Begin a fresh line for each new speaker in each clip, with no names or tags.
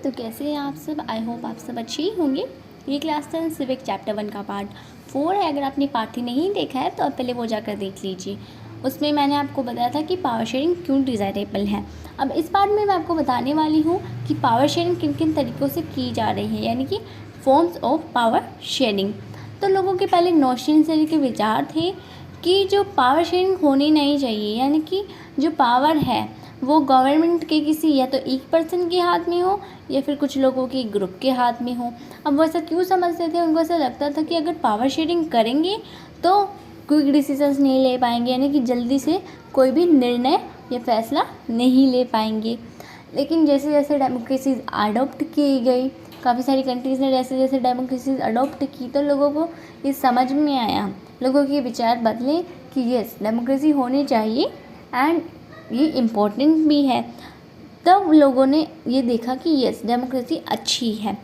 तो कैसे हैं आप सब। आई होप आप सब अच्छे ही होंगे। ये क्लास 10 सिविक चैप्टर 1 का पार्ट 4 है। अगर आपने पार्ट 3 नहीं देखा है तो आप पहले वो जाकर देख लीजिए। उसमें मैंने आपको बताया था कि पावर शेयरिंग क्यों डिज़ायरेबल है। अब इस पार्ट में मैं आपको बताने वाली हूँ कि पावर शेयरिंग किन किन तरीक़ों से की जा रही है, यानी कि फॉर्म्स ऑफ पावर शेयरिंग। तो लोगों के पहले नोशन से के विचार थे कि जो पावर शेयरिंग होनी नहीं चाहिए, यानी कि जो पावर है वो गवर्नमेंट के किसी या तो एक पर्सन के हाथ में हो या फिर कुछ लोगों के ग्रुप के हाथ में हो। अब वो ऐसा क्यों समझते थे, उनको ऐसा लगता था कि अगर पावर शेयरिंग करेंगे तो क्विक डिसीजंस नहीं ले पाएंगे, यानी कि जल्दी से कोई भी निर्णय या फैसला नहीं ले पाएंगे। लेकिन जैसे जैसे डेमोक्रेसीज अडॉप्ट की गई, काफ़ी सारी कंट्रीज़ ने जैसे जैसे डेमोक्रेसीज अडॉप्ट की तो लोगों को ये समझ में आया, लोगों के विचार बदले कि यस डेमोक्रेसी होनी चाहिए एंड ये इम्पोर्टेंट भी है। तब लोगों ने ये देखा कि यस डेमोक्रेसी अच्छी है।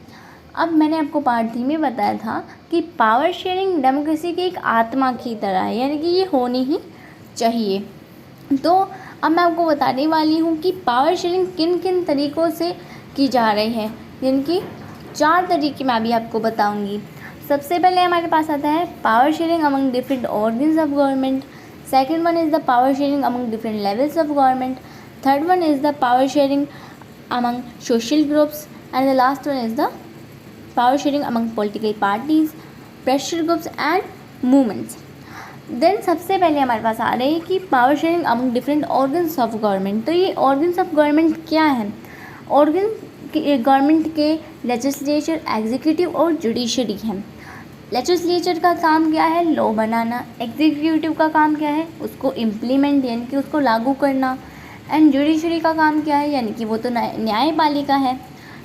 अब मैंने आपको पार्ट 3 में बताया था कि पावर शेयरिंग डेमोक्रेसी की एक आत्मा की तरह है, यानी कि ये होनी ही चाहिए। तो अब मैं आपको बताने वाली हूँ कि पावर शेयरिंग किन किन तरीक़ों से की जा रही है, यानी कि 4 तरीके मैं अभी आपको बताऊँगी। सबसे पहले हमारे पास आता है power sharing among different organs of government. Second one is the power sharing among different levels of government. Third one is the power sharing among social groups, and the last one is the power sharing among political parties, pressure groups and movements. Then सबसे पहले हमारे पास आ रही है कि power sharing among different organs of government। तो ये organs of government क्या है? organ गवर्नमेंट के लेजिस्लेचर, एग्जीक्यूटिव और जुडिशरी है। लेजिस्लेचर का काम क्या है? लॉ बनाना। एग्जीक्यूटिव का काम क्या है? उसको इम्प्लीमेंट यानी कि उसको लागू करना। एंड जुडिशरी का काम क्या है? यानी कि वो तो न्यायपालिका है,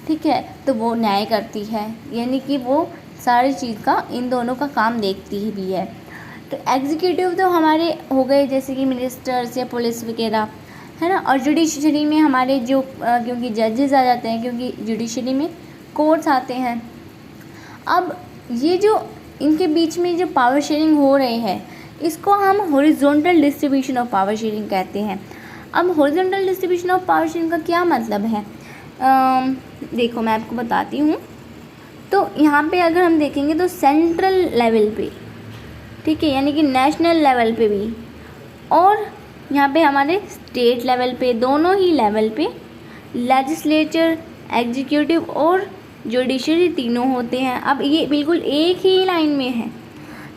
ठीक है, तो वो न्याय करती है, यानी कि वो सारी चीज़ का इन दोनों का काम देखती ही भी है। तो एग्जीक्यूटिव तो हमारे हो गए जैसे कि मिनिस्टर्स या पुलिस वगैरह, है ना। और जुडिशरी में हमारे जो क्योंकि जजेस आ जाते हैं, क्योंकि जुडिशरी में कोर्ट्स आते हैं। अब ये जो इनके बीच में जो पावर शेयरिंग हो रही है इसको हम horizontal distribution of power sharing कहते हैं। अब horizontal distribution of power sharing का क्या मतलब है? देखो मैं आपको बताती हूँ। तो यहाँ पे अगर हम देखेंगे तो सेंट्रल लेवल पे, ठीक है, यानी कि नेशनल लेवल पे भी, और यहाँ पे हमारे स्टेट लेवल पे, दोनों ही लेवल पे लेजिस्लेचर, एग्जीक्यूटिव और जुडिशरी तीनों होते हैं। अब ये बिल्कुल एक ही लाइन में है,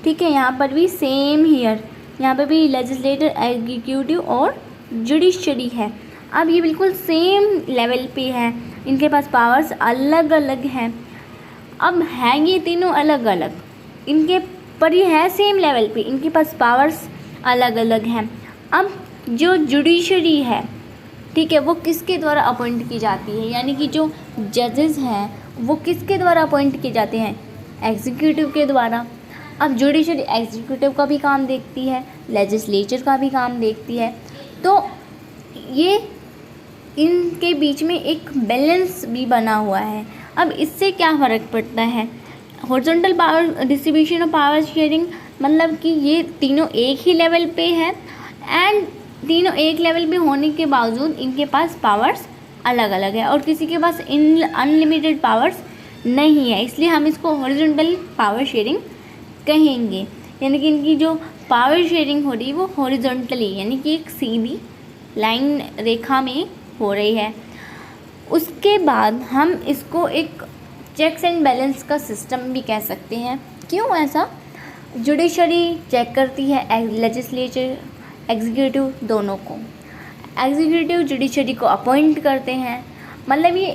ठीक है। यहाँ पर भी सेम हियर, यहाँ पर भी लेजिस्लेटर, एग्जीक्यूटिव और जुडिशरी है। अब ये बिल्कुल सेम लेवल पे है, इनके पास पावर्स अलग अलग हैं। अब हैं ये तीनों अलग अलग, इनके पर ये है सेम लेवल पे, इनके पास पावर्स अलग अलग हैं। अब जो जुडिशरी है, ठीक है, वो किसके द्वारा अपॉइंट की जाती है, यानी कि जो जजेस हैं वो किसके द्वारा अपॉइंट किए जाते हैं? एग्जीक्यूटिव के द्वारा। अब जुडिशरी एग्जीक्यूटिव का भी काम देखती है, लेजिस्लेचर का भी काम देखती है। तो ये इनके बीच में एक बैलेंस भी बना हुआ है। अब इससे क्या फ़र्क पड़ता है? Horizontal power distribution of power sharing मतलब कि ये तीनों एक ही लेवल पे है एंड तीनों एक लेवल पे होने के बावजूद इनके पास पावर्स अलग अलग है और किसी के पास अनलिमिटेड पावर्स नहीं है, इसलिए हम इसको हॉरिजॉन्टल पावर शेयरिंग कहेंगे। यानी कि इनकी जो पावर शेयरिंग हो रही है वो हॉरिजॉन्टली, यानी कि एक सीधी लाइन रेखा में हो रही है। उसके बाद हम इसको एक चेक्स एंड बैलेंस का सिस्टम भी कह सकते हैं। क्यों ऐसा? जुडिशरी चेक करती है लेजिस्लेचर, एग्जीक्यूटिव दोनों को। एग्जीक्यूटिव जुडिशरी को अपॉइंट करते हैं, मतलब ये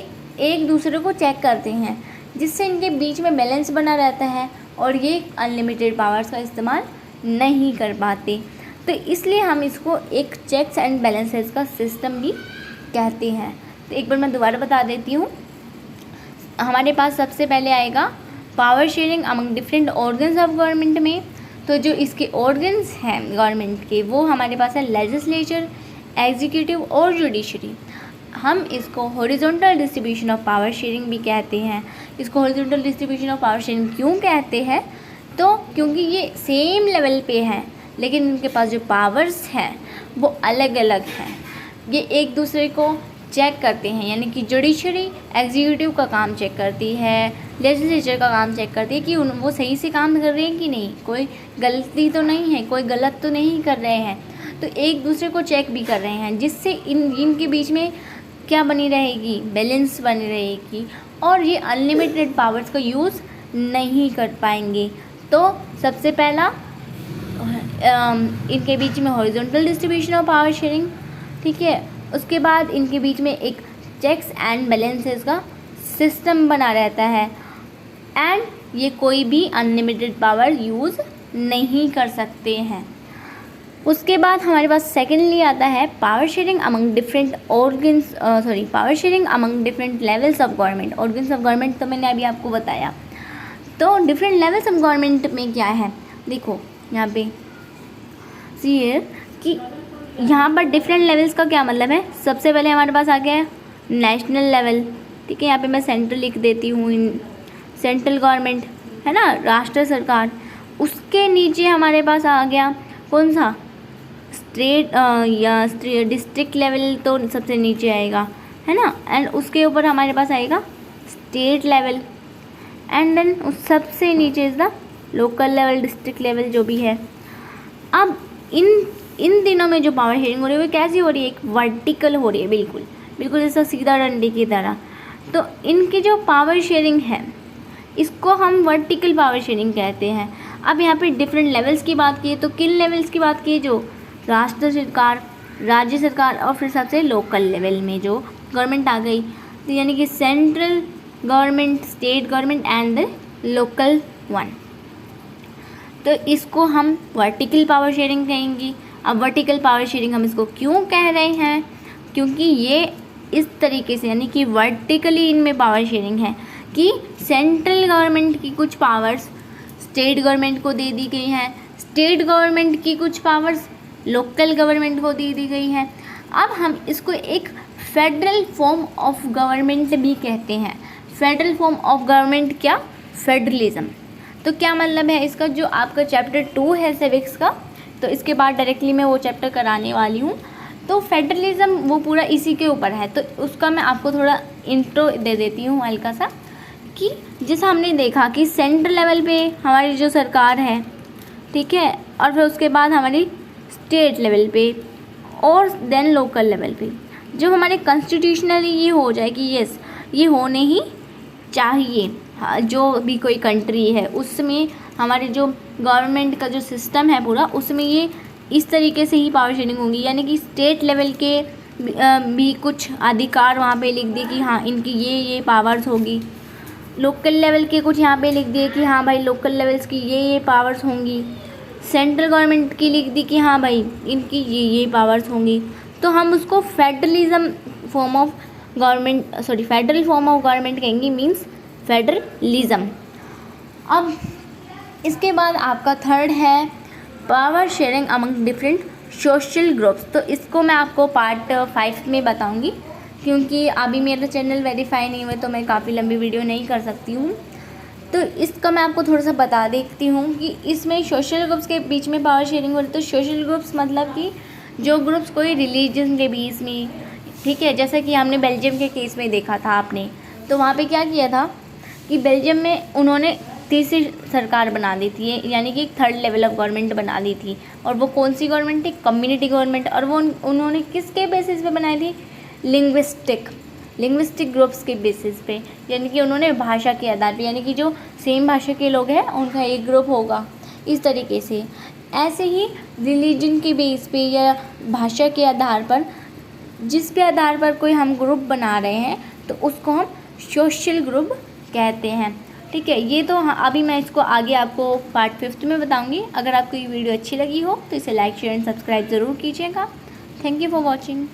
एक दूसरे को चेक करते हैं, जिससे इनके बीच में बैलेंस बना रहता है और ये अनलिमिटेड पावर्स का इस्तेमाल नहीं कर पाते। तो इसलिए हम इसको एक चेक्स एंड बैलेंसेस का सिस्टम भी कहते हैं। तो एक बार मैं दोबारा बता देती हूँ। हमारे पास सबसे पहले आएगा power sharing among different organs of government में। तो जो इसके ऑर्गन्स हैं गवर्नमेंट के वो हमारे पास है लेजिस्लेचर, एग्जीक्यूटिव और जुडिशरी। हम इसको horizontal distribution of power sharing भी कहते हैं। इसको horizontal distribution of power sharing क्यों कहते हैं? तो क्योंकि ये सेम लेवल पे हैं लेकिन इनके पास जो पावर्स हैं वो अलग अलग हैं। ये एक दूसरे को चेक करते हैं, यानी कि जुडिशरी एग्जीक्यूटिव का काम चेक करती है, लेजिस्लेचर का काम चेक करती है कि वो सही से काम कर रहे हैं कि नहीं, कोई गलती तो नहीं है, कोई गलत तो नहीं कर रहे हैं। तो एक दूसरे को चेक भी कर रहे हैं, जिससे इनके बीच में क्या बनी रहेगी, बैलेंस बनी रहेगी, और ये अनलिमिटेड पावर्स का यूज़ नहीं कर पाएंगे। तो सबसे पहला इनके बीच में horizontal distribution of power sharing, ठीक है। उसके बाद इनके बीच में एक चेक्स एंड बैलेंसेस का सिस्टम बना रहता है, एंड ये कोई भी अनलिमिटेड पावर यूज़ नहीं कर सकते हैं। उसके बाद हमारे पास सेकेंडली आता है power sharing among different organs, power sharing among different levels of government. Organs of government तो मैंने अभी आपको बताया। तो डिफरेंट लेवल्स ऑफ गवर्नमेंट में क्या है, देखो यहाँ पे सी कि यहाँ पर डिफरेंट लेवल्स का क्या मतलब है। सबसे पहले हमारे पास आ गया है नेशनल लेवल, ठीक है। यहाँ पे मैं सेंट्रल लिख देती हूँ, सेंट्रल गवर्नमेंट है ना, राष्ट्र सरकार। उसके नीचे हमारे पास आ गया कौन सा, स्टेट या डिस्ट्रिक्ट लेवल तो सबसे नीचे आएगा, है ना। एंड उसके ऊपर हमारे पास आएगा स्टेट लेवल, एंड देन उस सबसे नीचे is the local level, district level जो भी है। अब इन दिनों में जो पावर शेयरिंग हो रही है वो कैसी हो रही है, एक वर्टिकल हो रही है, बिल्कुल जैसा सीधा डंडे की तरह। तो इनकी जो पावर शेयरिंग है इसको हम वर्टिकल पावर शेयरिंग कहते हैं। अब यहाँ पे डिफरेंट लेवल्स की बात की तो किन लेवल्स की बात की, जो राष्ट्र सरकार, राज्य सरकार और फिर सबसे लोकल लेवल में जो गवर्नमेंट आ गई, तो यानी कि central government, state government and the local one. तो इसको हम वर्टिकल पावर शेयरिंग कहेंगे। अब वर्टिकल पावर शेयरिंग हम इसको क्यों कह रहे हैं, क्योंकि ये इस तरीके से, यानी कि वर्टिकली इनमें पावर शेयरिंग है कि सेंट्रल गवर्नमेंट की कुछ पावर्स स्टेट गवर्नमेंट को दे दी गई हैं, स्टेट गवर्नमेंट की कुछ पावर्स लोकल गवर्नमेंट को दे दी गई हैं। अब हम इसको एक फेडरल फॉर्म ऑफ गवर्नमेंट भी कहते हैं। फेडरल फॉर्म ऑफ गवर्नमेंट क्या, फेडरलिज्म। तो क्या मतलब है इसका, जो आपका चैप्टर 2 है सिविक्स का, तो इसके बाद डायरेक्टली मैं वो चैप्टर कराने वाली हूँ। तो फेडरलिज्म वो पूरा इसी के ऊपर है। तो उसका मैं आपको थोड़ा इंट्रो दे देती हूँ हल्का सा, कि जैसा हमने देखा कि सेंट्रल लेवल पे हमारी जो सरकार है, ठीक है, और फिर उसके बाद हमारी स्टेट लेवल पे और देन लोकल लेवल पे जो हमारे कॉन्स्टिट्यूशनली ये हो जाए कि यस ये होने ही चाहिए। हाँ, जो भी कोई कंट्री है उसमें हमारे जो गवर्नमेंट का जो सिस्टम है पूरा, उसमें ये इस तरीके से ही पावर शेयरिंग होगी। यानी कि स्टेट लेवल के भी कुछ अधिकार वहाँ पे लिख दिए कि हाँ इनकी ये पावर्स होगी, लोकल लेवल के कुछ यहाँ पे लिख दिए कि हाँ भाई लोकल लेवल्स की ये पावर्स होंगी, सेंट्रल गवर्नमेंट की लिख दी कि हाँ भाई इनकी ये पावर्स होंगी। तो हम उसको फेडरल फॉर्म ऑफ गवर्नमेंट कहेंगे, मीन्स फेडरलिज्म। अब इसके बाद आपका थर्ड है power sharing among different social groups. तो इसको मैं आपको पार्ट 5 में बताऊंगी, क्योंकि अभी मेरा चैनल वेरीफाई नहीं हुआ तो मैं काफ़ी लंबी वीडियो नहीं कर सकती हूँ। तो इसका मैं आपको थोड़ा सा बता देती हूँ कि इसमें सोशल ग्रुप्स के बीच में पावर शेयरिंग हो रही है। तो सोशल ग्रुप्स मतलब कि जो ग्रुप्स कोई रिलीजन के बीच में, ठीक है, जैसा कि हमने बेल्जियम के केस में देखा था आपने, तो वहाँ पे क्या किया था कि बेल्जियम में उन्होंने तीसरी सरकार बना दी थी, यानी कि एक थर्ड लेवल ऑफ गवर्नमेंट बना दी थी। और वो कौन सी गवर्नमेंट थी, कम्युनिटी गवर्नमेंट। और वो उन्होंने किसके बेसिस पे बनाई थी, लिंग्विस्टिक ग्रुप्स के बेसिस पे, यानी कि उन्होंने भाषा के आधार पे, यानी कि जो सेम भाषा के लोग हैं उनका एक ग्रुप होगा, इस तरीके से। ऐसे ही रिलीजन के बेस पे या भाषा के आधार पर, जिस पे आधार पर कोई हम ग्रुप बना रहे हैं तो उसको हम सोशल ग्रुप कहते हैं, ठीक है। ये तो अभी मैं इसको आगे आपको पार्ट 5 में बताऊंगी। अगर आपको ये वीडियो अच्छी लगी हो तो इसे लाइक शेयर एंड सब्सक्राइब ज़रूर कीजिएगा। Thank you for watching.